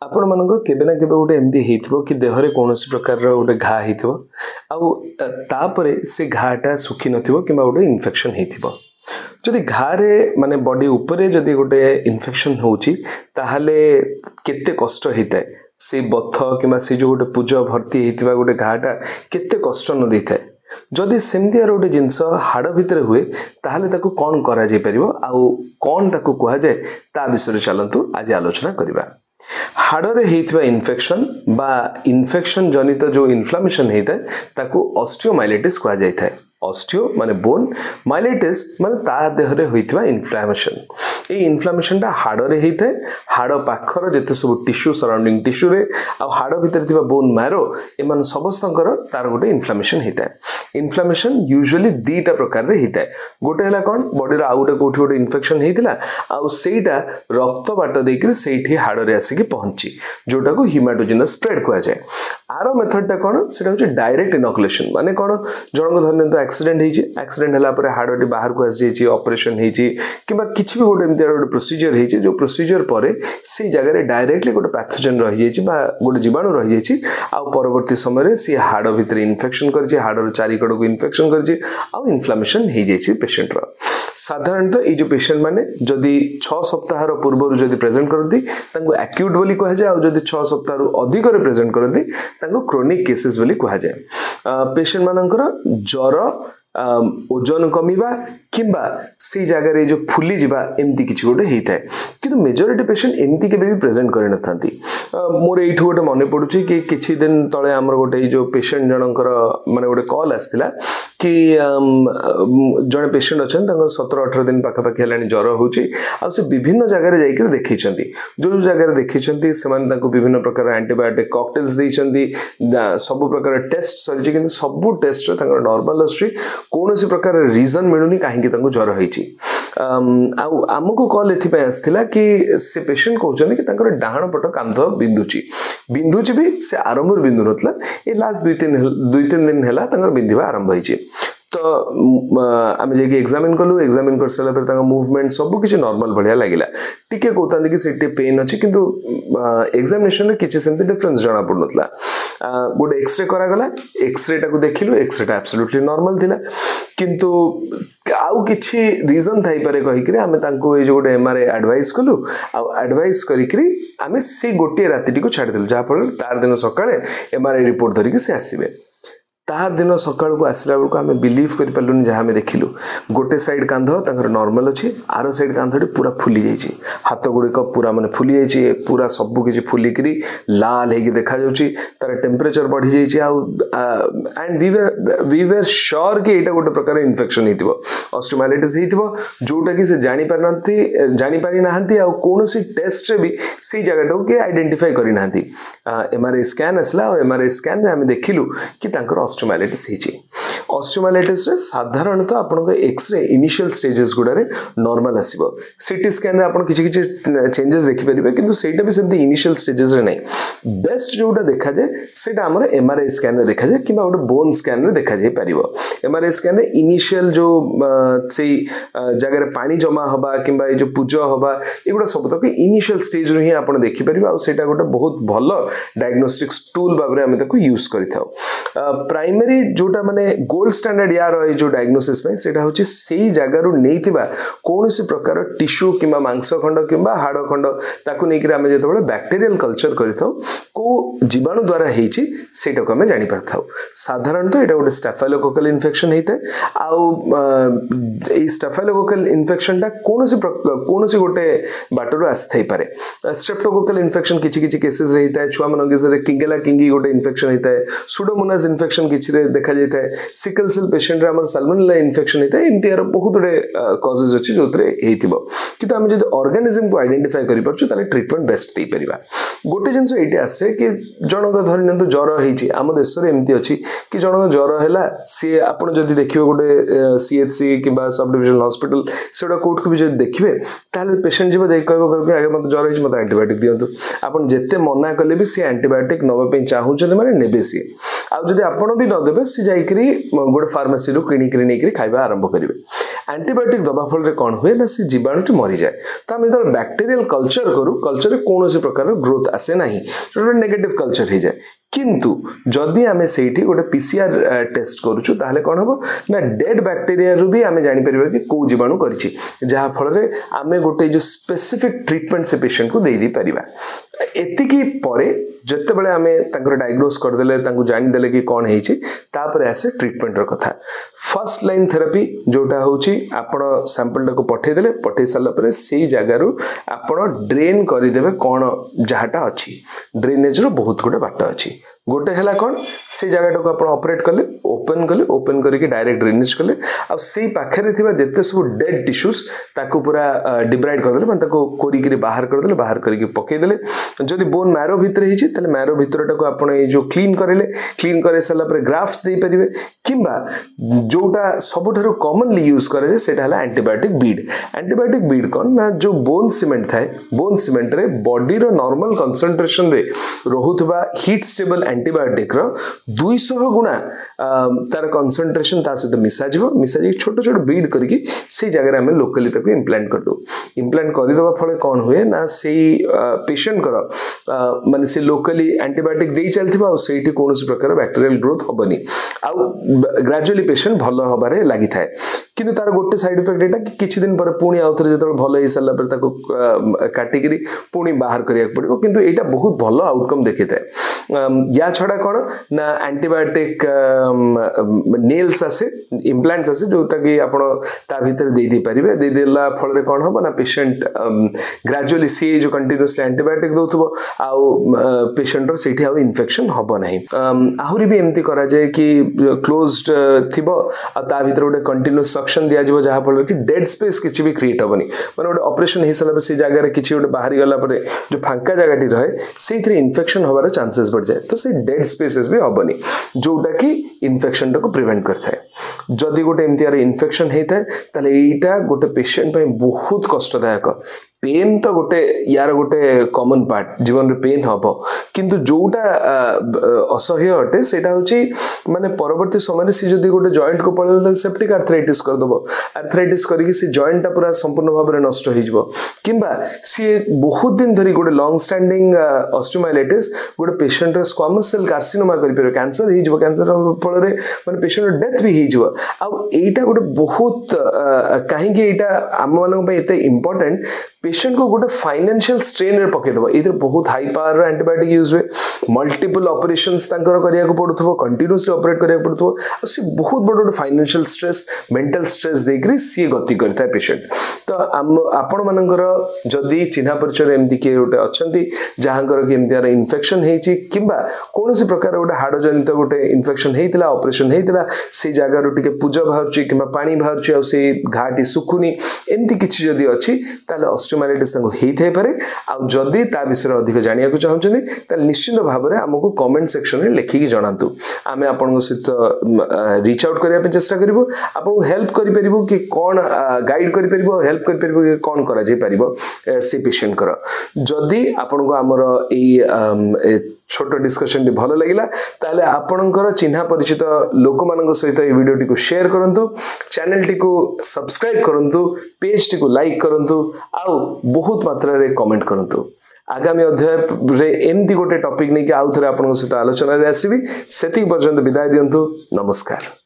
आपण मानको केबे ना केबे गोटे एमती हेइथिबो कि देहरे कोनोसी प्रकार रो गोटे घा हेइथिबो आउ तापरे से घाटा सुखी नथिबो किबा गोटे इन्फेक्शन हेइथिबो जदि घारे माने बॉडी ऊपरे जदि गोटे इन्फेक्शन होउची ताहाले केते कष्ट हेइताय से बथ किबा से जो गोटे पूज भर्ती हेइथिबा गोटे घाटा केते कष्ट न देइथाय जदि सेमती गोटे जिनस हाड़ भितर हुए ताहले ताकू कौन करा जाय परिबो आउ कौन ताकू कहा जाय ता विषय चलंतु आज आलोचना करिबा हाड़े हेइथिबा इन्फेक्शन बा इन्फेक्शन जनित जो इन्फ्लामेशन हेइताय ताकू ऑस्टियोमाइलिटिस कहा जायथाय ऑस्टियो माने बोन माइलिटिस माने ता देहरे होइथिबा इन्फ्लामेशन ए इन्फ्लामेशन ता हाड़े हेइथाय हाड़ पाखर जते सब टिश्यू सराउंडिंग टिश्यू रे आ हाड़ भितर थिबा बोन मैरो एमान समस्तंकर तार गोटे इन्फ्लामेशन हेइथाय इन्फ्लामेशन यूजुअली दीटा प्रकार रे हेइथाय गोटे हला कोन बॉडी रा आउटे कोठी गोटे इन्फेक्शन हेइतिला आ सेटा रक्त बाट देकरी सेठी हाड़ रे आसी कि पहुंची जोटा को हिमाटोजिनस स्प्रेड कहा जाय आरो मेथड ता कोन सेटा होची डायरेक्ट इनोकुलेशन माने कोन जनक धरने तो एक्सीडेंट हला परे हाड़टी बाहर को आसी जायची ऑपरेशन हेची किबा किछि भी गोटे एमते गोटे प्रोसीजर हेची जो प्रोसीजर परे से जगह रे डायरेक्टली गोटे पैथोजन रहि जायची बा गोटे जीवाणु रहि जायची आ परवर्ती समय रे से हाड़ भितर इन्फेक्शन करची हाड़ चारि कड़ को इन्फेक्शन करची आ इन्फ्लामेशन हे जायची पेशेंट रो साधारणतः ये जो पेशेंट माने जदि 6 सप्ताह रो पूर्व जदि प्रेजेंट करती तांको एक्यूट बोली कहा जाय आ जदि 6 सप्ताह रो अधिक रे प्रेजेंट करती तांको क्रोनिक केसेस बोली कहा जाय पेशेंट मानकर ज्वर ओजन कमिबा किंबा सी जगह रे जो फुली जिबा एमती किछि गोटे हेइथाय किंतु मेजॉरिटी पेशेंट एमती केबे भी प्रेजेंट करि नथांती मोर एठु गोटे मने पडुची कि किछि दिन तळे हमर गोटे जो पेशेंट जनकर माने गोटे कॉल आस्तिला कि जने पेशेंट अछन तंगर 17-18 दिन पाखा पाखी हलानी ज्वर होची आ से विभिन्न जगह रे जाइके देखिछंती जो जगह रे देखिछंती सेमान ताको विभिन्न प्रकार एंटीबायोटिक कॉकटेल्स देइछंती सब प्रकार टेस्ट सरिछि किंतु सब टेस्ट रे तंगर नॉर्मल आसी कोनोसी प्रकार रीजन मिलुनी काहे कि ताको ज्वर होईची आमको कॉल एथि पे आस्थिला कि से पेशेंट कहउछंती कि तंगर डाहण पट कांध बिंदुची भी से आरंभर बिंदु नतला ए लास्ट 2-3 दिन हेला तंगर बिंदिबा आरंभ होईची तो आम जे एग्जामिन कलु एग्जामिन कर सला पर ताका मूवमेंट सब किछि नॉर्मल बढ़िया लागिला टिके कोतांदी कि सेटे पेन अछि किंतु एग्जामिनेशन रे किछि सेंति डिफरेंस जाना पडनतला गोटे एक्सरे करा गला एक्सरे टाको देखिलु एक्सरे टा एब्सोल्युटली नॉर्मल थिला किंतु आउ किछि रीजन थाई पारे कहि कि आमे तांको ए जो गोटे एमआरआई एडवाइस कलु आ एडवाइस करि कि आमे से गोटे रातिटी को छाडी देलु जा पर तार दिन सकाळे एमआरआई रिपोर्ट धरि कि से आसीबे तार दिन सकाळ को आसला बेलको आमे बिलीव करि पल्लुनी जहा हमें देखिलु गोटे साइड कांध तांकर नॉर्मल अछि आरो साइड कांधटी पूरा फुली जाईछि हाथ गुडी को पूरा माने फुली जाईछि पूरा सब किछि फुली करी लाल हेकि देखा जाउछि तार टेम्परेचर बढ़ी जाईछि आ एंड वी वर श्योर कि एटा गोटे प्रकार इन्फेक्शन हेतिबो ऑस्टियोमाइलिटिस हेतिबो जोटा कि से जानि पारि नाहंती आ कोनोसी टेस्ट रे भी से जगह के आइडेंटिफाई करि नाहंती एमआरआई स्कैन असला और एमआरआई स्कैन रे हमें देखिलु कि तांकर ऑस्टियोमाइलिटिस हेछि ऑस्टियोमाइलिटिस रे साधारणतः आपन एक्सरे इनिशियल स्टेजेस गुडारे नॉर्मल आसीबो सीटी स्कैन रे आपन किछि चेंजेस देखि परिबे किंतु सेटा भी सेमती इनिशियल स्टेजेस रे नै बेस्ट जोटा देखा जाय सेटा हमर एमआरआई स्कैन रे देखा जाय किबा गोटे बोन स्कैन रे देखा जाय परिबो एमआरआई स्कैन रे इनिशियल जो सेई जगह रे पानी जमा होबा किबा ए जो पूज होबा एगुडा सब तक इनिशियल स्टेज रे ही आपन देखि परिबे आ सेटा गोटे बहुत भलो डायग्नोस्टिक टूल बाबरे हम ताको यूज करिथाउ प्राइमरी जोटा माने गोल्ड स्टैंडर्ड यार है जो डायग्नोसिस में सेटा होची सेही जगह रु नैतिबा कोनोसी प्रकार टिश्यू किबा मांस खंड किबा हाड़ खंड ताकू नै कि हमें जेतबे बैक्टीरियल कल्चर करिथाउ को जीवाणु द्वारा हेची सेटा को हमें जानि परथाउ साधारणतः एटा गोटे स्टेफाइलोकोकल इन्फेक्शन हेते आउ ए स्टेफाइलोकोकल इन्फेक्शन टा कोनोसी गोटे बाटरो आस्थाई पारे स्ट्रेप्टोकोकल इन्फेक्शन किछि केसेस रहिता है छुआ मनके से किंगेला किंगी गोटे इन्फेक्शन हेता है सुडोमोनास इन्फेक्शन किछि रे देखा जाय है सिकल सेल पेशेंट रे हमर साल्मोनेला इन्फेक्शन हेता एमती यार बहुत गुडे कॉजेस अछि जोतरे हेतिबो किंतु हम जदि ऑर्गेनिज्म को आइडेंटिफाई करि परछु ताले ट्रीटमेंट बेस्ट देई परिबा गोटे जिंस एटी आसे कि जनक धरनंतु ज्वर हेछि आम देश रे एमती अछि कि जनक ज्वर हैला सी आपण जदि देखिबे गोटे CHC किबा sub divisional hospital सेडा court को भी जदि देखिबे ताले पेशेंट जीव जाई कहबो कि आगे मत ज्वर हेछि मत एंटीबायोटिक दियंतु आपण जेते मना कले भी सी एंटीबायोटिक नबा पे चाहू छले माने नेबे सी आ जदि आपण भी न देबे सी जाई करी गोटे फार्मेसी रो किनी करी नै करी खाइबा आरंभ करिवे एंटीबायोटिक दबा फल कौन हुए ना से जीवाणुटी मरी जाए तो आम जो बैक्टेरियल कल्चर करूँ कल्चर कौन प्रकार ग्रोथ आसे ना जो नेगेटिव कल्चर हो जाए किंतु जदि आमे सेठी गोटे पीसीआर टेस्ट करूछु ताहले कोन हबो ना डेड बैक्टीरिया रु भी आमे जानि परिबा कि को जीवाणु करिछि जहा फल रे आमे गोटे जो स्पेसिफिक ट्रीटमेंट से पेशेंट को देई दी परिबा एतिकी परे जत्ते बेले आमे तांकर डायग्नोस कर देले तांको जानि देले कि कोन हेछि तापर आसे ट्रीटमेंट र कथा फर्स्ट लाइन थेरेपी जोटा होछि आपण सैंपल को पठे देले पठे साला परे सेही जगह रु आपण ड्रेन करि देबे कोन जहाटा अछि ड्रेनेज रो बहुत गोटे बाट अछि गोटे हैला कोन से जगह को आपण ऑपरेट कले ओपन करके डायरेक्ट ड्रेनेज कले आ सेही पाखरे थिबा जत्ते सब डेड टिश्यूज ताको पूरा डिब्राइड कर देले माने ताको कोरी के बाहर कर देले बाहर करके पके देले जदि बोन मैरो भीतर हिछि तले मैरो भीतरटा को आपण ए जो क्लीन करे साला पर ग्राफ्ट्स दे परिबे किंबा जोटा सबुठारु कॉमनली यूज करे सेटा हला एंटीबायोटिक बीड कोन ना जो बोन सीमेंट थाए बोन सीमेंट रे बॉडी रो नॉर्मल कंसंट्रेशन रे रहुतबा हीट स्टेबल एंटीबायोटिक रो 200 गुणा तार कंसंट्रेशन ता सहित मिसा छोट बीड करके से जगह हमें लोकली तक इम्प्लांट कर दो इम्प्लांट कर दबा फले कौन हुए ना से पेशेंट कर माने से लोकली एंटीबायोटिक दे चलथिबा आ सेठी कोनोसी प्रकार बैक्टीरियल ग्रोथ होबनी आ ग्रेजुअली पेशेंट भलो होबारे लागि थाए किंतु तार गोटे साइड इफेक्ट एटा कि किछि दिन पर पुणी आउथरे जतल भलो हे सल्ला पर ताको काटिकरी पुणी बाहर करिया पड़िबो किंतु एटा बहुत भलो आउटकम देखिथाए या छडा कोन ना एंटीबायोटिक नेल्स आसे इम्प्लांट्स आसे जोटा कि आपण ता भीतर दे परिबे दे देला फल रे कोन होबो ना पेशेंट ग्रेजुअली सी जो कंटीन्यूअसली एंटीबायोटिक दोथबो आ पेशेंट रो सेठी आ इन्फेक्शन होबो नाही आहुरी भी एमती करा जाय कि क्लोज्ड थिबो आ ता भीतर गोटे कंटीन्यूअस सक्शन दिया जिवो जहा फल कि डेड स्पेस किछि भी क्रिएट होबनी माने गोटे ऑपरेशन हि सला से जगह रे किछि गोटे बाहरी गला परे जो फांका जगहटी रहे सेथरे इन्फेक्शन होबार चांसेस बढ़ जाए तो से डेड स्पेसेस भी होबनी जोटा कि इन्फेक्शन को प्रिवेंट करथाय जदि गोटे एमती यार इन्फेक्शन हेताय तले एटा गोटे पेशेंट पे बहुत कष्टदायक पेन तो गोटे यार गोटे कॉमन पार्ट जीवन रे पेन हबो किंतु जोटा असह्य अटे सेटा होची माने परवर्ती समय रे से जदी गोटे जॉइंट को पड़ल सेप्टिक आर्थराइटिस कर दबो आर्थराइटिस करिकि से जॉइंट ता पूरा संपूर्ण भाव रे नष्ट हो जिवो किंबा से बहुत दिन धरी गोटे लॉन्ग स्टैंडिंग ऑस्टियोमाइलाइटिस गोटे पेशेंट रे स्क्वामस सेल कार्सिनोमा करि पर कैंसर ही जिवो कैंसर फल रे माने पेशेंट डेथ भी ही जिवो आ एटा गोटे बहुत काहे कि एटा हम मानन पे एते इंपोर्टेंट पेशेंट को गोटे फाइनेंशियल स्ट्रेन रे पके दबो इधर बहुत हाई पावर एंटीबायोटिक यूज हुए मल्टीपल ऑपरेशंस तांकर करिया को पड़ुथबो कंटीन्यूअसली ऑपरेट करिया पड़ुथबो से बहुत बड़ फाइनेंशियल स्ट्रेस मेंटल स्ट्रेस देकरी सी गति करता है पेशेंट तो आपण मानकर जदी चिन्हा परिचय एमती के गोटे अछंती जहांकर कि एमती इन्फेक्शन हेची किंबा कोनोसी प्रकार गोटे हाड़ जनित गोटे इन्फेक्शन हेतिला ऑपरेशन हेतिला से जगह रो टिके पूजा बाहरची किंबा पानी बाहरची आ से घाटी सुखुनी एमती किछि जदी अछि ताले ऑस्टियोमाइलाइटिस तांको हेइ थाइ पारे आ जदी ता विषय अधिक जानिया को चाहउछनी ताले निश्चित भाव रे हमको कमेंट सेक्शन रे लिखि कि जणांतु आमे आपन को सहित रीच आउट करिया पे चेष्टा करिवो आपन हेल्प करि परिबो कि कोन गाइड करि परिबो हेल्प करि परिबो कि कोन करा जे परिबो से पेशेंट कर जदी आपन को हमर ए छोटो डिस्कशन टी भलो लागिला ताले आपनकर चिन्हा परिचित लोक मानक सहित ए वीडियो टी को शेयर करंतु चैनल टी को सब्सक्राइब करंतु पेज टी को लाइक करंतु आ बहुत मात्रा रे कमेंट करंतु आगामी अध्याय रे एमती गोटे टॉपिक नै कि आउ थरे आपन सहित आलोचना रे आसीबी सेति पर्यंत विदाय दियंतु नमस्कार।